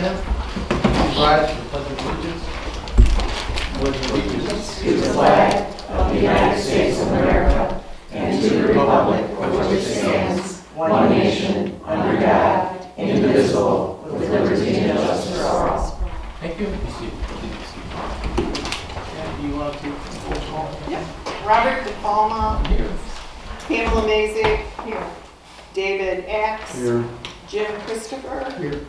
stand. Rise for the pledge of allegiance. Pledge of allegiance To the flag of the United States of America and to the republic for which it stands, one nation, under God, indivisible, with liberty and justice for all. Thank you. Be seated. And do you want to take the roll call? Yep. Robert DePalma, Here. Pamela Mazick, David Axe, Here. Jim Christopher, Here.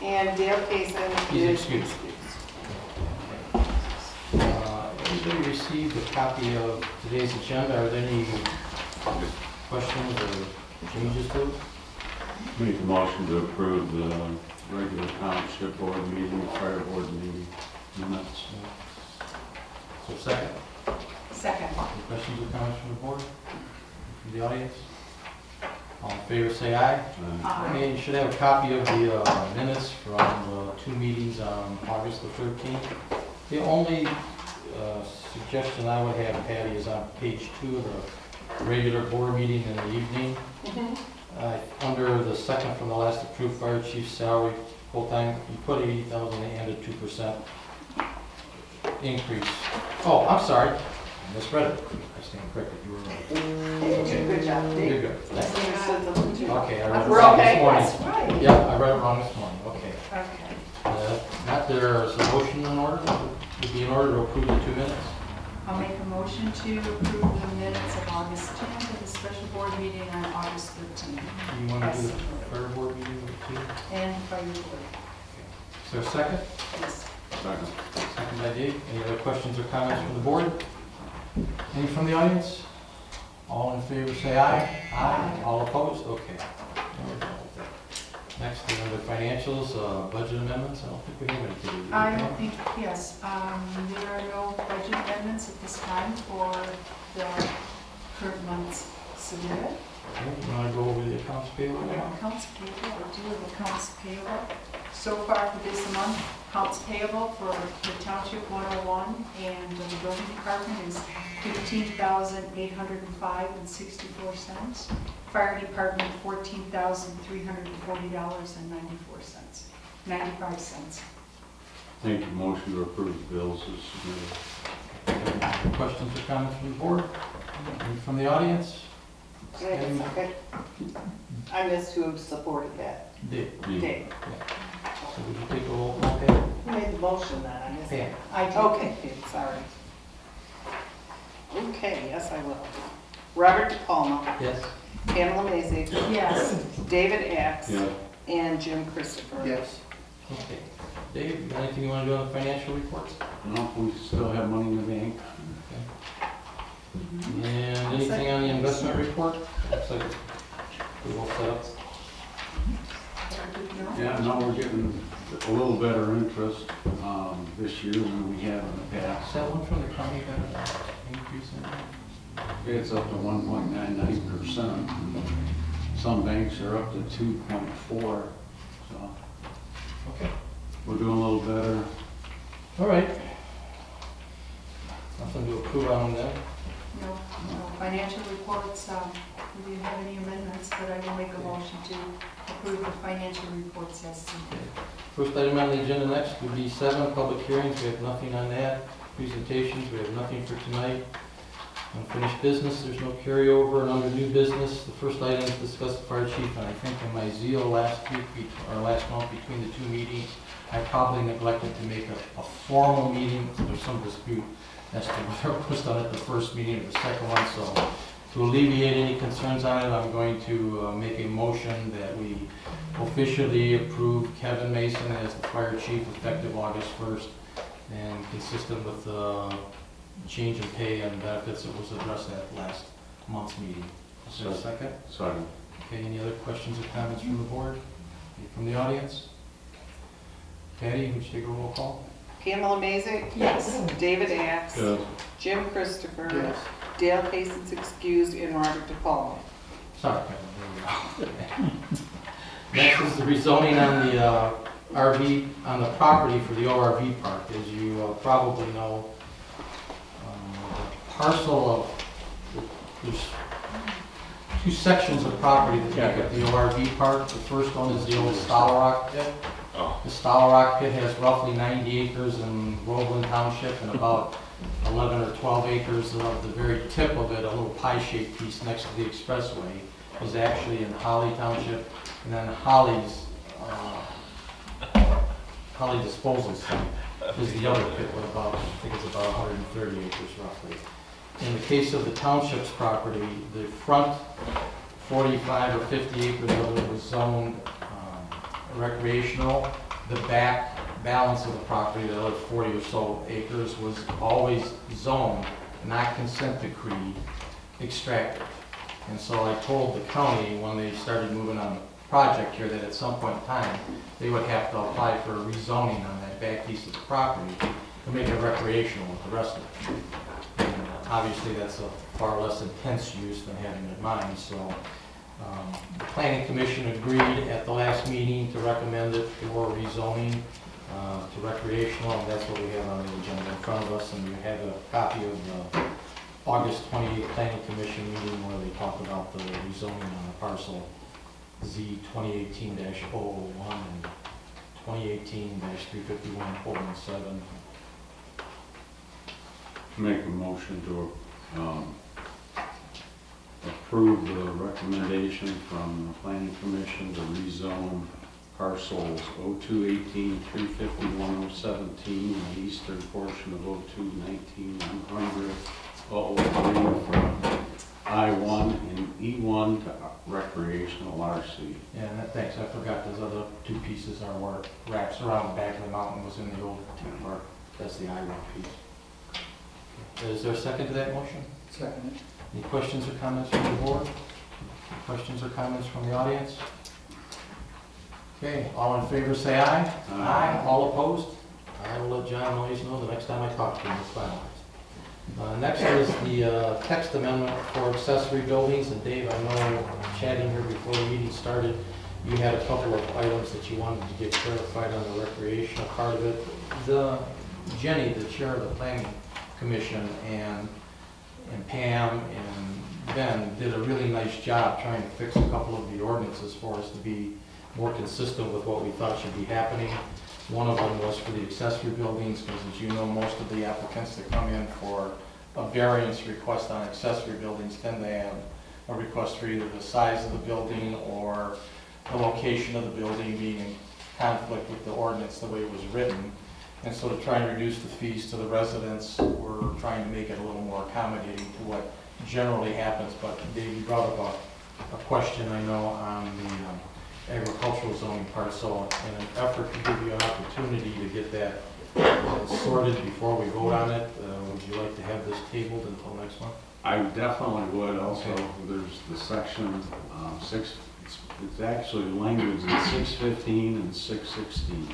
and Dale Kaysen. He's excused. Everybody received a copy of today's agenda. Are there any questions or changes to it? Make a motion to approve the regular township board meeting, fire board meeting minutes. So second. Second. Any questions or comments from the board? From the audience? All in favor say aye. Okay, you should have a copy of the minutes from two meetings on August the 13th. The only suggestion I would have, Patty, is on page 2 of the regular board meeting in the evening. Under the second from the last approved fire chief salary, full-time, you put 80,000 and a 2% increase. Oh, I'm sorry, I misread it. I stand corrected, you were right. Okay. Good job, You're Dave. good, thanks. Okay. Okay, I read it We're wrong okay? this morning. That's right. Yep, I read it wrong this morning, okay. Okay. Not there is a motion in order, would be in order to approve the 2 minutes. I'll make a motion to approve the minutes of August 10th of the special board meeting on August 13th. You want to do the fire board meeting with 2? And fire board. Is there a second? Yes. Second. Second by Dave. Any other questions or comments from the board? Any from the audience? All in favor say aye. Aye. All opposed? Okay. Now we're done with that. Next, under financials, budget amendments. I don't think we have any to do. I don't think, yes, there are no budget amendments at this time for the current month's submitted. Okay, you want to go over the accounts payable now? Accounts payable, I do have accounts payable. So far for this month, accounts payable for the Township 101 and the building department is $15,805.64. Fire department, $14,340.94. 95 cents. Make a motion to approve the bills as submitted. Questions or comments from the board? Any from the audience? Okay. I missed who supported that. Dave. Dave. So would you take a roll call, Pam? Who made the motion then? I missed it. Pam. I do. Okay, Dave, sorry. Okay, yes, I will. Robert DePalma, Yes. Pamela Mazick, Yes. David Axe, Yeah. and Jim Christopher. Yes. Okay. Dave, you got anything you want to do on the financial reports? No, we still have money in the bank. And anything on the investment report? Looks like we will set up. Yeah, now we're getting a little better interest this year than we have in the Is past. that one from the county got an increase in it? It's up to 1.99%. Some banks are up to 2.4, so Okay. we're doing a little better. All right. Nothing to approve on then. No, financial reports, we didn't have any amendments, but I will make a motion to approve the financial reports as submitted. First item on the agenda next would be 7 public hearings. We have nothing on that. Presentations, we have nothing for tonight. Unfinished business, there's no carryover. And under new business, the first item is discuss the fire chief. And I think in my zeal last month between the 2 meetings, I probably neglected to make a formal meeting. There's some dispute as to whether it was done at the first meeting or the second one. So to alleviate any concerns on it, I'm going to make a motion that we officially approve Kevin Mason as the fire chief effective August 1st and consistent with the change in pay and benefits that was addressed at last month's meeting. Is there a second? Second. Okay, any other questions or comments from the board? Any from the audience? Patty, would you take a roll call? Pamela Mazick? Yes. David Axe? Yes. Jim Christopher? Dale Casen's excused, and Robert DePalma. Sorry, Kevin, there we go. Next is the rezoning on the RV, on the property for the ORV park. As you probably know, the parcel of, there's two sections of property that make up the ORV park. The first one is the old Stowell Rock pit. The Stowell Rock pit has roughly 90 acres in Groveland Township and about 11 or 12 acres of the very tip of it, a little pie-shaped piece next to the expressway, is actually in Holly Township. And then Holly disposal site is the other pit with about, I think it's about 130 acres roughly. In the case of the township's property, the front 45 or 50 acres of it was zoned recreational. The back balance of the property, the other 40 or so acres, was always zoned, not consent decree, extractive. And so I told the county when they started moving on the project here that at some point in time, they would have to apply for a rezoning on that back piece of the property to make it recreational with the rest of it. And obviously, that's a far less intense use than having it mined, so the Planning Commission agreed at the last meeting to recommend it for rezoning to recreational, and that's what we have on the agenda in front of us, and you have a copy of the August 28th Planning Commission meeting where they talk about the rezoning on the parcel Z 2018-001 and 2018-351:7. Make a motion to approve the recommendation from the Planning Commission to rezone parcels 0218, 351:017, and the eastern portion of 0219, 100, 003 from I-1 and E1 to recreational RC. Yeah, and thanks, I forgot those other two pieces are where it wraps around the back of the mountain was in the old tip park. That's the I-1 piece. Is there a second to that motion? Second. Any questions or comments from the board? Questions or comments from the audience? Okay, all in favor say aye. Aye. All opposed? I will let John Noyes know the next time I talk to him, it's finalized. Next is the text amendment for accessory buildings, and Dave, I know chatting here before the meeting started, you had a couple of items that you wanted to get clarified on the recreational part of it. Jenny, the chair of the Planning Commission, and Pam and Ben did a really nice job trying to fix a couple of the ordinances for us to be more consistent with what we thought should be happening. One of them was for the accessory buildings, because as you know, most of the applicants that come in for a variance request on accessory buildings tend to have a request for either the size of the building or the location of the building being in conflict with the ordinance the way it was written. And so to try and reduce the fees to the residents, we're trying to make it a little more accommodating to what generally happens. But Dave, you brought up a question, I know, on the agricultural zoning part. So in an effort to give you an opportunity to get that sorted before we vote on it, would you like to have this tabled until next month? I definitely would. Also, there's the section 6, it's actually language in 615 and 616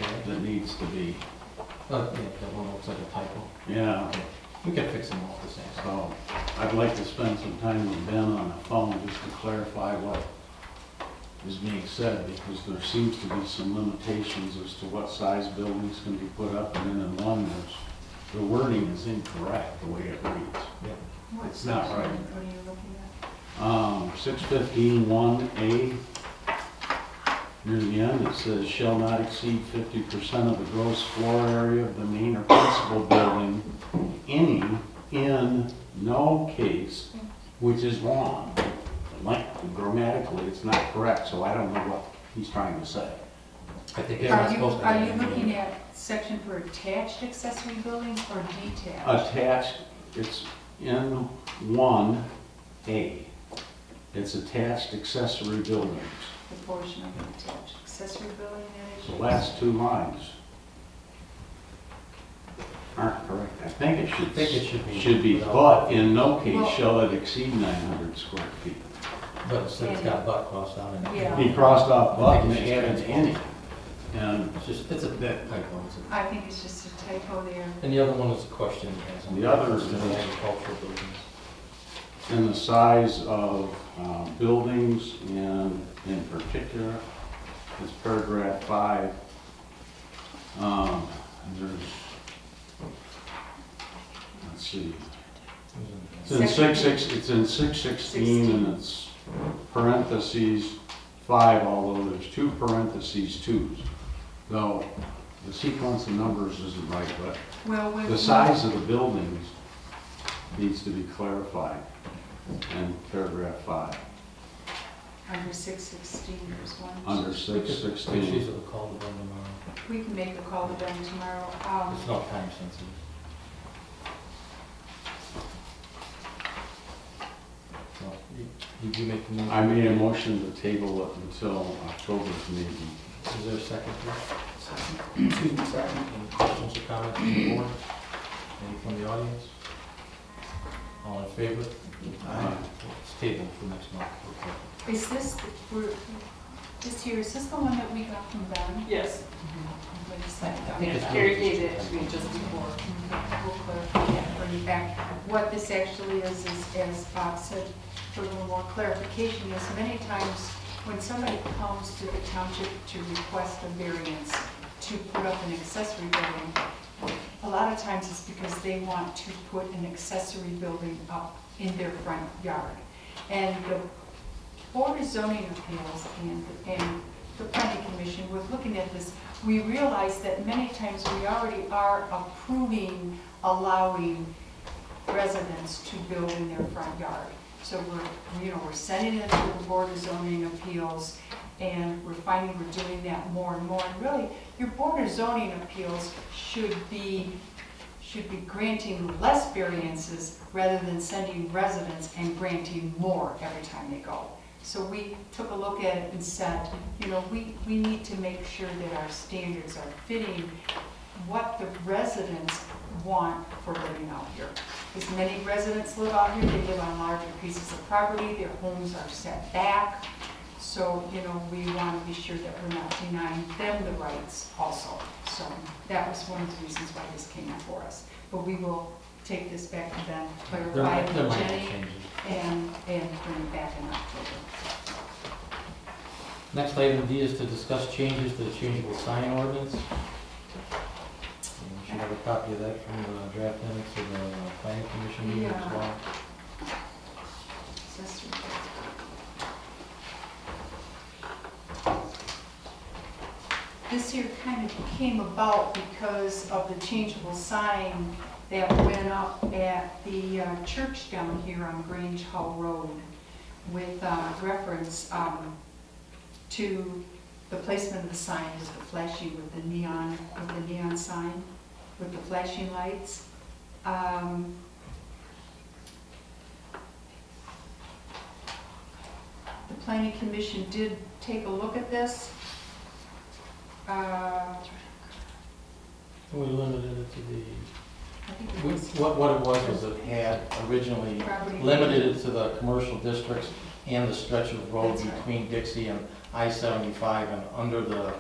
Okay. that needs to be. Yeah, that one looks like a typo. Yeah, Okay. We can fix them all the same. so I'd like to spend some time with Ben on the phone just to clarify what is being said, because there seems to be some limitations as to what size buildings can be put up, and then in one, the wording is incorrect, the way it reads. Yeah. It's not right. What are you looking at? 615(1)A, near the end, it says, shall not exceed 50% of the gross floor area of the main or principal building, in no case, which is wrong. Like, grammatically, it's not correct, so I don't know what he's trying to say. I think it's not supposed to Are be. you looking at section for attached accessory buildings or detached? Attached, it's in 1A. It's attached accessory buildings. The portion of the attached accessory building that is. The last two lines aren't correct. I think it should be, but in no case shall it exceed 900 square feet. But it's got butt crossed out in it. Yeah. He crossed off but and added any. And It's a bit typo. I think it's just a typo there. And the other one is a question. It has on The other reference to is- the agricultural buildings. in the size of buildings, and in particular, it's paragraph 5. There's, let's see, It's in it's in 616 and it's parentheses 5, although there's 2 parentheses 2s. Though the sequence of numbers isn't right, but Well, when the size of the buildings needs to be clarified in paragraph 5, under 616, there's one. under She's 616. will call the one tomorrow. We can make a call to them tomorrow. It's not time sensitive. So, did you make the motion? I made a motion to table it until October's meeting. Is there a second to that? Excuse me, second. Any questions or comments from the board? Any from the audience? All in favor? Aye. It's tabled for next month, okay. Is this, this here, is this the one that we got from them? Yes. Wait a second. I think it's Carrie really gave it to me just before. We'll clarify that for you back. What this actually is, as Bob said, for a little more clarification, is many times when somebody comes to the township to request a variance to put up an accessory building, a lot of times it's because they want to put an accessory building up in their front yard. And the Board of Zoning Appeals and the Planning Commission was looking at this. We realized that many times we already are approving, allowing residents to build in their front yard. So we're sending it to the Board of Zoning Appeals, and we're finding we're doing that more and more. And really, your Board of Zoning Appeals should be granting less variances rather than sending residents and granting more every time they go. So we took a look at it and said, we need to make sure that our standards are fitting what the residents want for living out here. Because many residents live out here, they live on larger pieces of property, their homes are set back. So, we want to be sure that we're not denying them the rights also. So that was one of the reasons why this came before us. But we will take this back to them, clarify it There with might be Jenny, changes. and bring it back in October. Next item D is to discuss changes to the changeable sign ordinance. And you should have a copy of that from the draft minutes of the planning commission meeting as Yeah. well. Accessory. This here kind of came about because of the changeable sign that went up at the church down here on Grange Hall Road with reference to the placement of the sign with the flashing, with the neon sign, with the flashing lights. The planning commission did take a look at this. We limited it to I think it was what it was it had originally property. limited it to the commercial districts and the stretch of road That's right. between Dixie and I-75, and under the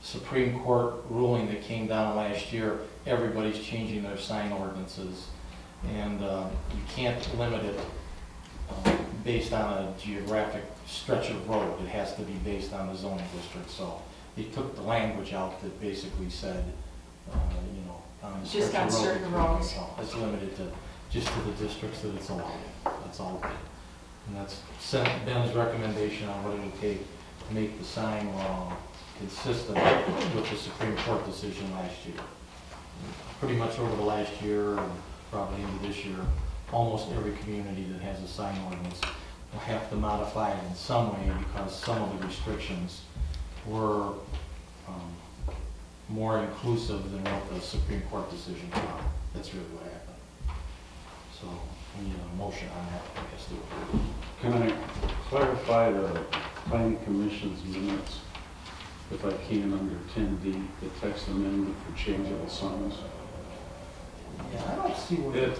Supreme Court ruling that came down last year, everybody's changing their sign ordinances, and you can't limit it based on a geographic stretch of road. It has to be based on the zoning district, so they took the language out that basically said, on the Just stretch on of road. certain roads. So it's limited to just to the districts that it's allowed. That's all. And that's Ben's recommendation on what it would take to make the sign law consistent with the Supreme Court decision last year. Pretty much over the last year, and probably into this year, almost every community that has a sign ordinance will have to modify it in some way because some of the restrictions were more inclusive than what the Supreme Court decision found. That's really what happened. So we need a motion on that, I guess, to approve. Can I clarify the planning commission's minutes, if I can, under 10D, the text amendment for changeable signs? Yeah, I don't see where.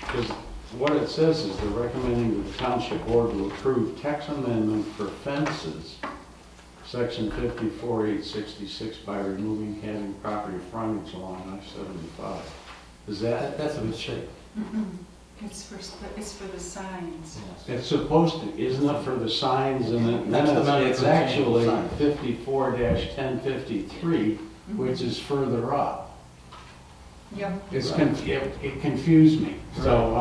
Because what it says is they're recommending the township board to approve text amendment for fences, section 54-866, by removing having property frontage along I-75. Is that? That's a mistake. It's for the signs. Yes. It's supposed to, isn't it, for the signs, and then That's the amendment it's for the actually changeable sign. 54-1053, which is further up. Yep. It confused me, so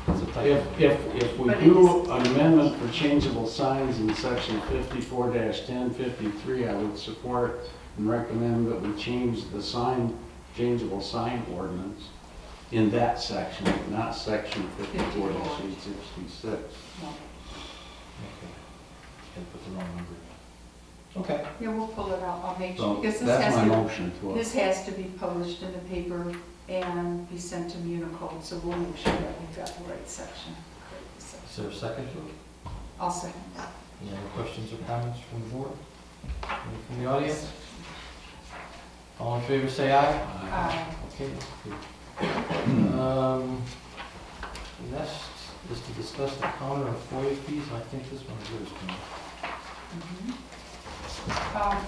It's a typo. If we But do an amendment for changeable signs in section 54-1053, I would support and recommend that we change the changeable sign ordinance in that section, not section 54-866. No. Okay. Can't put the wrong number. Okay. Yeah, we'll pull it out, I'll make So sure, because that's my motion to it. this has to be published in the paper and be sent to Municode, so we'll make sure that we've got the right section. Is there a second to it? I'll second that. Any other questions or comments from the board? Any from the audience? All in favor, say aye. Okay, that's good. Next is to discuss the counter of FOIA fees, and I think this one's yours, Kim.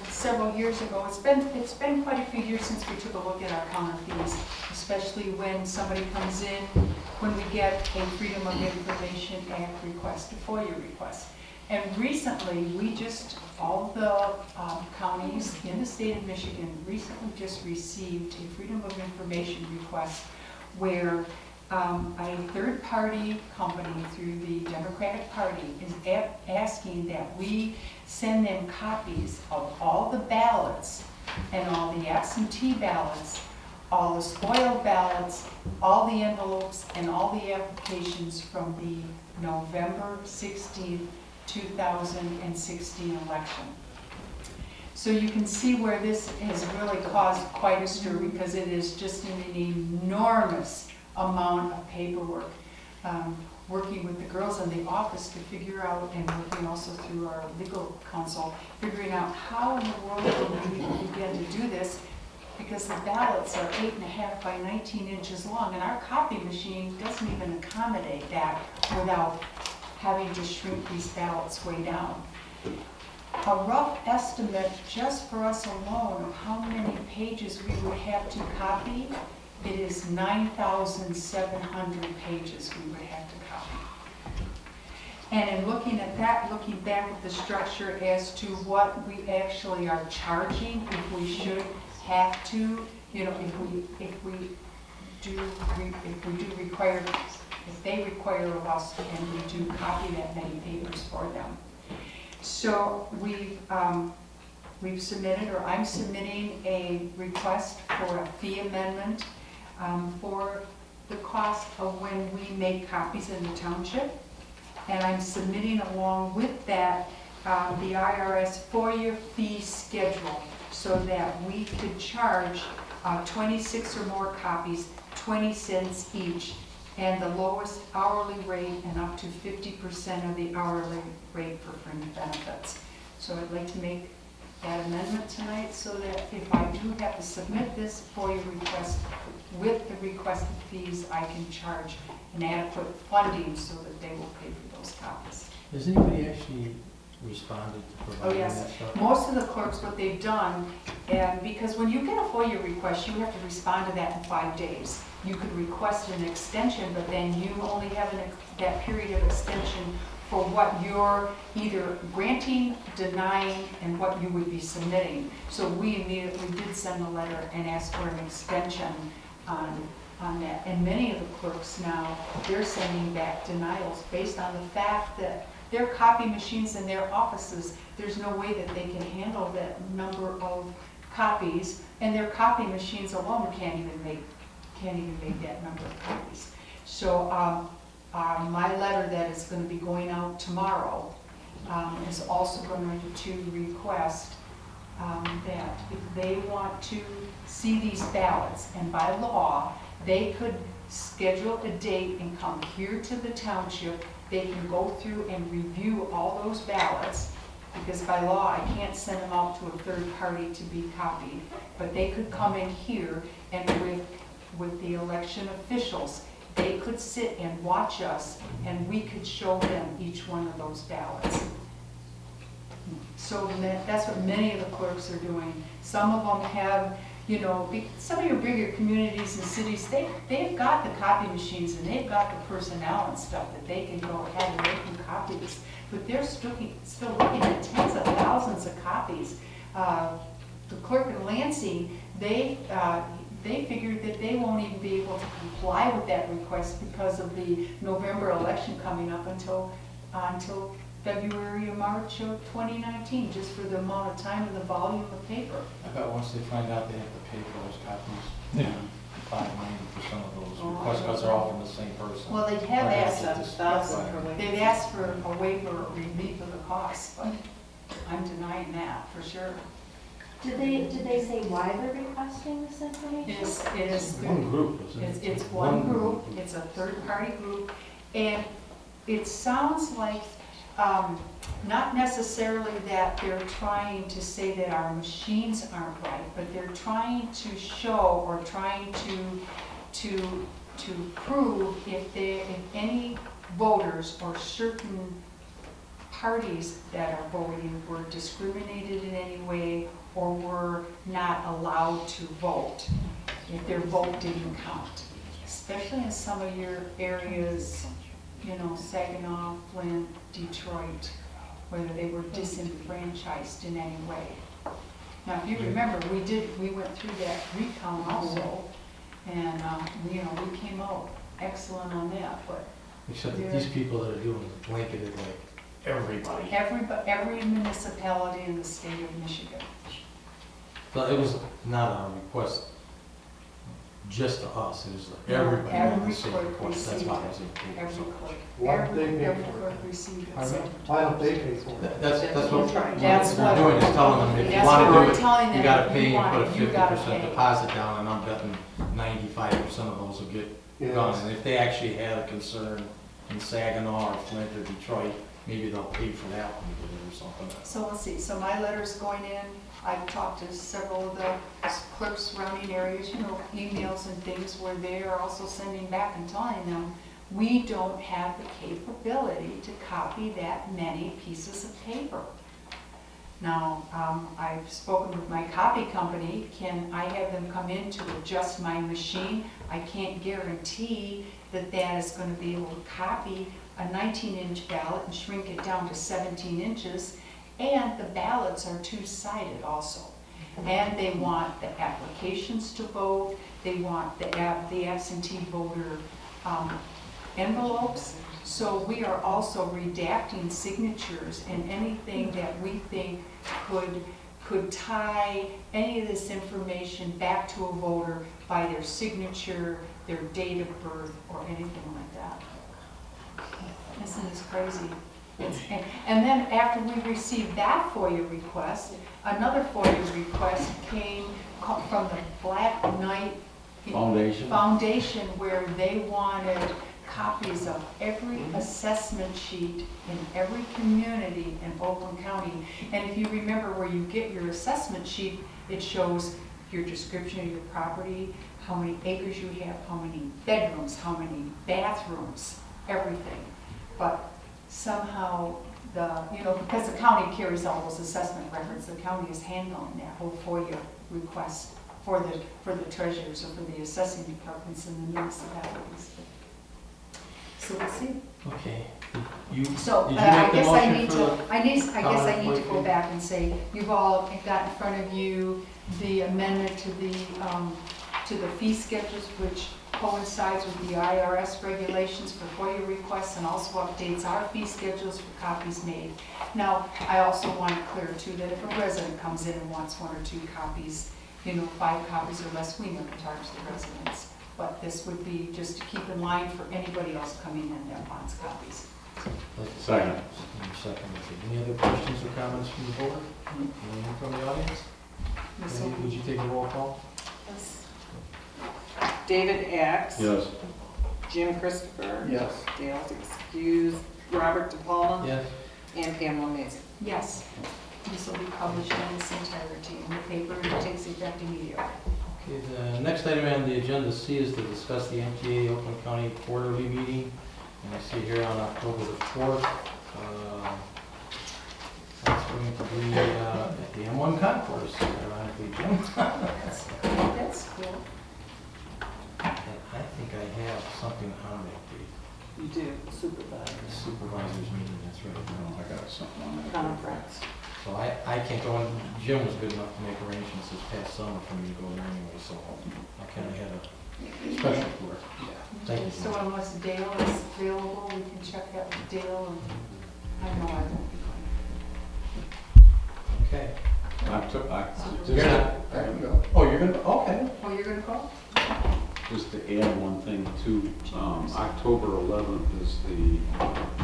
Several years ago, it's been quite a few years since we took a look at our counter fees, especially when somebody comes in, when we get a Freedom of Information Act request, a FOIA request. And recently, all the counties in the state of Michigan recently just received a Freedom of Information request where a third-party company through the Democratic Party is asking that we send them copies of all the ballots and all the absentee ballots, all the spoiled ballots, all the envelopes, and all the applications from the November 16th, 2016 election. So you can see where this has really caused quite a stir because it is just an enormous amount of paperwork. Working with the girls in the office to figure out, and working also through our legal counsel, figuring out how in the world will we begin to do this, because the ballots are 8.5 by 19 inches long, and our copy machine doesn't even accommodate that without having to shrink these ballots way down. A rough estimate just for us alone of how many pages we would have to copy, it is 9,700 pages we would have to copy. And in looking at that, looking back at the structure as to what we actually are charging, if we should have to, if they require of us, and we do copy that many papers for them. So we've submitted, or I'm submitting a request for a fee amendment for the cost of when we make copies in the township. And I'm submitting along with that the IRS FOIA fee schedule so that we could charge 26 or more copies, 20 cents each, and the lowest hourly rate and up to 50% of the hourly rate for fringe benefits. So I'd like to make that amendment tonight so that if I do have to submit this FOIA request with the requested fees, I can charge an adequate funding so that they will pay for those copies. Has anybody actually responded to Oh, providing yes. that stuff? Most of the clerks, what they've done, and because when you get a FOIA request, you have to respond to that in 5 days. You could request an extension, but then you only have that period of extension for what you're either granting, denying, and what you would be submitting. So we immediately did send a letter and asked for an extension on that. And many of the clerks now, they're sending back denials based on the fact that their copy machines in their offices, there's no way that they can handle that number of copies, and their copy machines alone can't even make that number of copies. So my letter that is going to be going out tomorrow is also going to request that if they want to see these ballots, and by law, they could schedule a date and come here to the township. They can go through and review all those ballots, because by law, I can't send them out to a third party to be copied. But they could come in here, and with the election officials, they could sit and watch us, and we could show them each one of those ballots. So that's what many of the clerks are doing. Some of them have, some of your bigger communities and cities, they've got the copy machines and they've got the personnel and stuff that they can go ahead and make them copies. But they're still looking at tens of thousands of copies. The clerk in Lansing, they figured that they won't even be able to comply with that request because of the November election coming up until February or March of 2019, just for the amount of time and the volume of paper. I bet once they find out they have to pay for those copies, 5-90% of those requests, because they're all from the same person. Well, they have Or asked, that's just- $7,000 per week. they've asked for a waiver or relief of the cost, but I'm denying that for sure. Did they say why they're requesting this information? It is One group, isn't it? It's one group, it's a third-party group, and it sounds like, not necessarily that they're trying to say that our machines aren't right, but they're trying to show or trying to prove if any voters or certain parties that are voting were discriminated in any way or were not allowed to vote, if their vote didn't count. Especially in some of your areas, Saginaw, Flint, Detroit, whether they were disenfranchised in any way. Now, if you remember, we went through that recount also, and, we came out excellent on that, but Except that these people that are doing it blanketed like everybody. every municipality in the state of Michigan. So it was not a request just to us, it was everybody had Every the same clerk request, that's received why it. it was in paper Every so much. clerk, Why don't they every pay for it? clerk received it. Pardon me? So Why don't they pay for it? That's what That's we're what- doing, is telling them, if you That's wanna what do we're it, telling you them. gotta If pay you and put a want it, you gotta 50% pay. deposit down, and I'm betting 95% of those will get gone. Yes. And if they actually had a concern in Saginaw or Flint or Detroit, maybe they'll pay for that one or something. So let's see, so my letter's going in, I've talked to several of the clerks surrounding areas, emails and things where they are also sending back and telling them, we don't have the capability to copy that many pieces of paper. Now, I've spoken with my copy company, can I have them come in to adjust my machine? I can't guarantee that that is going to be able to copy a 19-inch ballot and shrink it down to 17 inches. And the ballots are two-sided also. And they want the applications to vote, they want the absentee voter envelopes. So we are also redacting signatures and anything that we think could tie any of this information back to a voter by their signature, their date of birth, or anything like that. Isn't this crazy? And then after we received that FOIA request, another FOIA request came from the Black Knight Foundation where they wanted copies of every assessment sheet in every community in Oakland County. And if you remember where you get your assessment sheet, it shows your description of your property, how many acres you have, how many bedrooms, how many bathrooms, everything. But somehow because the county carries all those assessment records, the county is handling that whole FOIA request for the treasurers or for the assessing departments in the municipalities. So we'll see. Okay. So Did you I make the guess I motion need for to, the I guess I need to go comment? back and say, you've all got in front of you the amendment to the fee schedules, which coincides with the IRS regulations for FOIA requests and also updates our fee schedules for copies made. Now, I also want it clear too that if a resident comes in and wants 1 or 2 copies, 5 copies or less, we never charge the residents. But this would be just to keep in line for anybody else coming in that wants copies. Second. Second. Any other questions or comments from the board? Anyone from the audience? Ms. Maybe would you take a roll call? David Axe. Yes. Jim Christopher. Yes. Dale's excused. Robert DePaula. Yes. And Pamela Mason. Yes, this will be published in its entirety in the paper and it takes effect immediately. Okay, the next item on the agenda C is to discuss the MTA Oakland County quarterly meeting. And I see here on October the 4th, that's going to be at the M1 concourse, ironically, Jim. That's cool. I think I have something on that date. You do, supervisor. Supervisors meeting, that's right. I got something on that. Conference. So I can't go, and Jim was good enough to make arrangements this past summer for me to go there anyway, so I kind of had a special tour. Thank you. So unless Dale is available, we can check that with Dale, and I know I won't be going. Okay. Just Oh, you're gonna, okay. Oh, you're gonna go? just to add one thing too, October 11th is the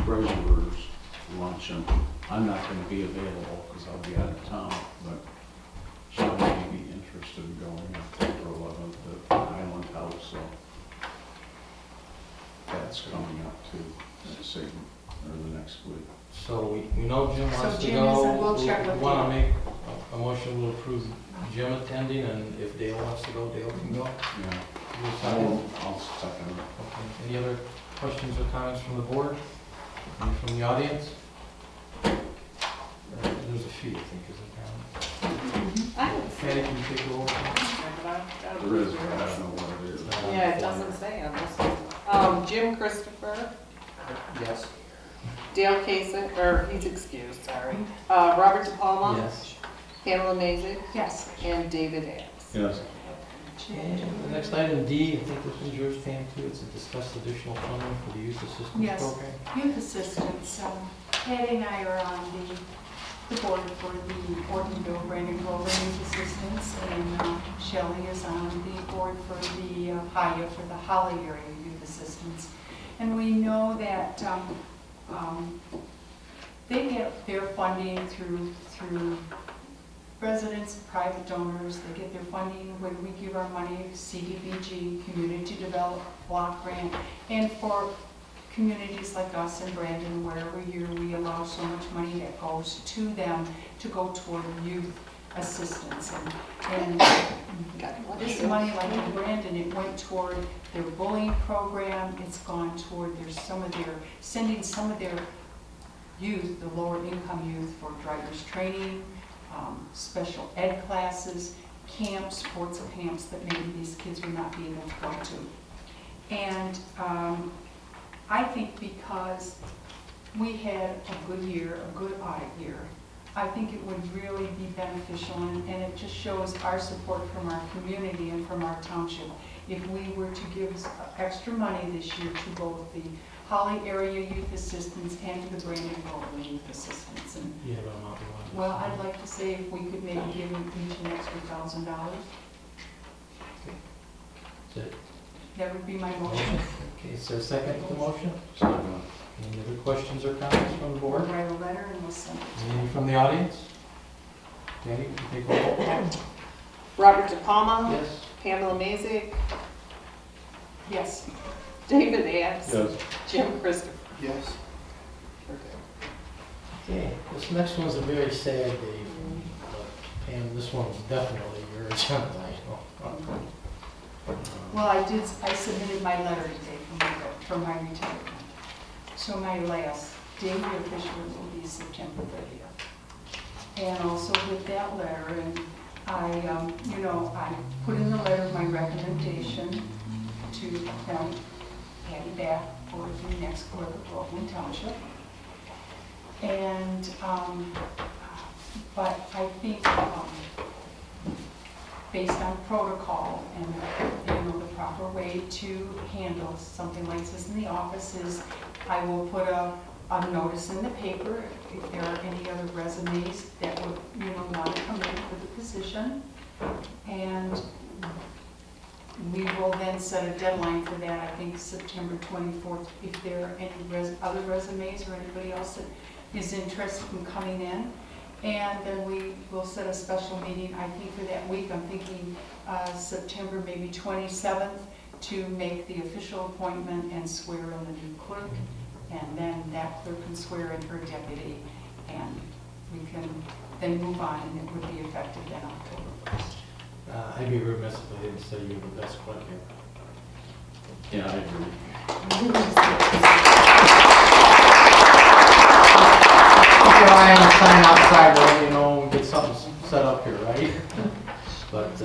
treasurer's luncheon. I'm not gonna be available because I'll be out of town, but Shelley may be interested in going October 11th at Island House, so that's coming up too, next segment, or the next week. So we know Jim So wants to Jim go. is- we'll check with Want to Dale. make a motion to approve Jim attending, and if Dale wants to go, Dale can go. Yeah, You second? I'll second it. Okay. Any other questions or comments from the board? Any from the audience? There's a fee, I think, isn't I don't see there? Patty, can you take a roll? it, but There is, but I don't know what it is. Yeah, it doesn't say on this one. Jim Christopher, Yes. Dale Casey, or he's excused, sorry. Robert DePalma. Yes. Pamela Mazik, Yes. and David Hicks. Yes, And the next item, D, I think this one's yours, Pam, too. It's to discuss additional funding for the youth assistance Yes. program. Youth assistance, Patty and I are on the board for the Ortonville Brandon Grover Youth Assistance, and Shelley is on the board for the HIA, for the Holly Area Youth Assistance. And we know that they get their funding through residents, private donors. They get their funding when we give our money, CDBG, Community Development Block Grant, and for communities like us in Brandon, where every year we allow so much money that goes to them to go toward youth assistance. And this money, like in Brandon, it went toward their bullying program. It's gone toward sending some of their youth, the lower income youth, for driver's training, special ed classes, camps, sports camps that maybe these kids would not be able to go to. And I think because we had a good year, a good audit year, I think it would really be beneficial, and it just shows our support from our community and from our township if we were to give extra money this year to both the Holly Area Youth Assistance and to the Brandon Grover Youth Assistance. And You have an amount you want to well, I'd like to say if we could maybe give them each an extra $1,000. Is it- That would be my motion. Okay, is there a second to the motion? second. Any other questions or comments from the We'll board? write a letter and we'll send it to Any from the audience? Danny, can you take a roll? Robert DePalma. Yes. Pamela Mazik, them. Yes. David Hicks. Yes, Jim Christopher. Yes. Okay, this next one's a very sad day, but Pam, this one's definitely your agenda, I know. Well, I submitted my letter today for my retirement. So my last day here officially will be September 30th. And also with that letter, and I put in the letter my recommendation to appoint Patty back for the next clerk of Groveland Township. And, but I think, based on protocol and, the proper way to handle something like this in the office is, I will put a notice in the paper if there are any other resumes that would, want to come in for the position. And we will then set a deadline for that, I think September 24th, if there are any other resumes or anybody else that is interested in coming in. And then we will set a special meeting, I think for that week, I'm thinking September maybe 27th, to make the official appointment and swear in the new clerk. And then that clerk can swear in her deputy, and we can then move on, and it would be effective then October 1st. I'd be remiss if I didn't say you're the best clerk here. yeah, I agree. Try and sign outside, and get something set up here, right? But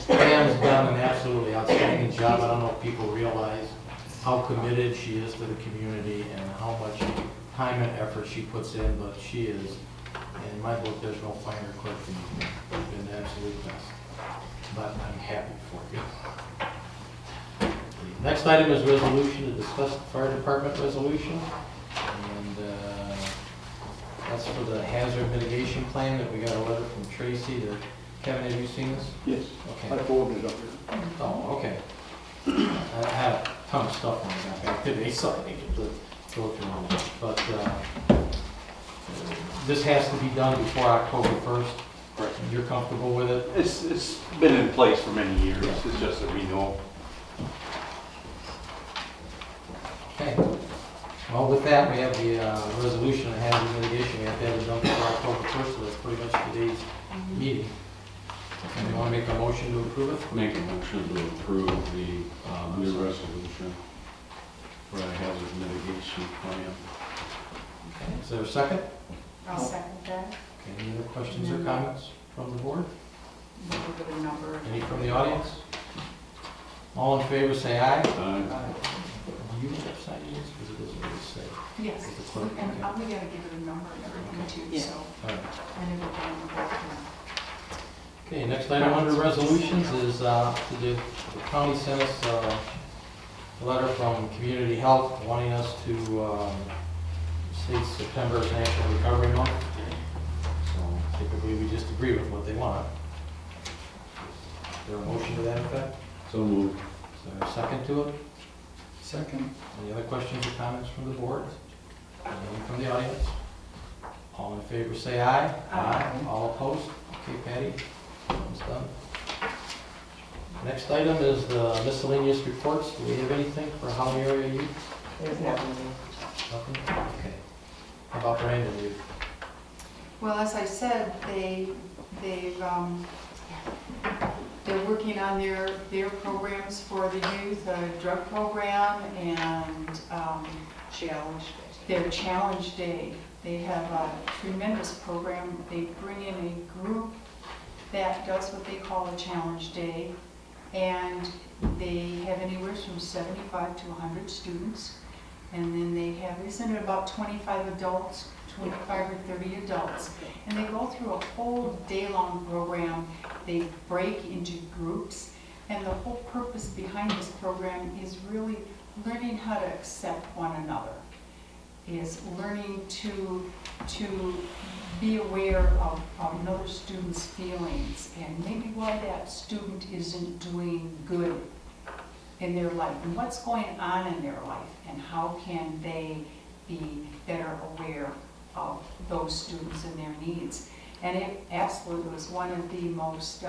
Pam's done an absolutely outstanding job. I don't know if people realize how committed she is to the community and how much time and effort she puts in, but she is And in my book, there's no finer clerk than you. You've been the absolute best. But I'm happy for you. The next item is resolution to discuss the fire department resolution. And that's for the hazard mitigation plan that we got a letter from Tracy. Kevin, have you seen this? Yes, I Okay. forwarded it up here. Oh, okay. I had a ton of stuff on I got back today, so I needed to go through all this. But this has to be done before October 1st. Right. You're comfortable with it? It's been in place for many years, it's just a renewal. Okay. Well, with that, we have the resolution of hazard mitigation. We have to have it done before October 1st, so that's pretty much today's meeting. And you want to make a motion to approve it? Make a motion to approve the new resolution for a hazard mitigation plan. Okay. Is there a second? I'll second that. Okay. Any other questions or comments from the board? We'll give it a number. Any from the audience? All in favor, say aye. Aye. Do you have signed this? Because it doesn't really say. Yes, With the clerk, and okay. I'm gonna give it a number and everything too, Yeah. so, All right. and it'll be on the board. Okay, next item under resolutions is the county sent us a letter from Community Health wanting us to state September as National Recovery Month. So typically, we just agree with what they want. Is there a motion to that effect? So moved. Is there a second to it? Second. Any other questions or comments from the board? Any from the audience? All in favor, say aye. Aye. All opposed? Okay, Patty, that's done. Next item is the miscellaneous reports. Do we have anything for Holly area youth? There's nothing. Nothing? Okay. How about Brandon youth? Well, as I said, they're working on their programs for the youth, a drug program and Challenge. their challenge day. They have a tremendous program. They bring in a group that does what they call a challenge day. And they have anywhere from 75 to 100 students. And then they have, isn't it about 25 adults, 25 or 30 adults? And they go through a whole day-long program. They break into groups. And the whole purpose behind this program is really learning how to accept one another. Is learning to be aware of another student's feelings and maybe why that student isn't doing good in their life and what's going on in their life and how can they be better aware of those students and their needs. And it absolutely was one of the most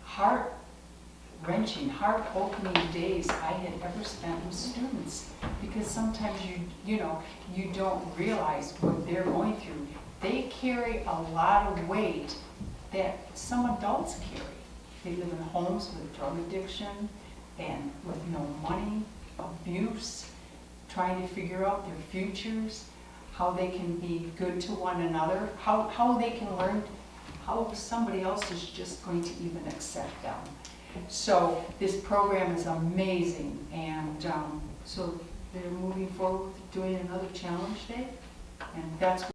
heart-wrenching, heart-opening days I had ever spent with students, because sometimes you don't realize what they're going through. They carry a lot of weight that some adults carry. They live in homes with drug addiction and with no money, abuse, trying to figure out their futures, how they can be good to one another, how they can learn how somebody else is just going to even accept them. So this program is amazing, and so they're moving forward with doing another challenge day, and that's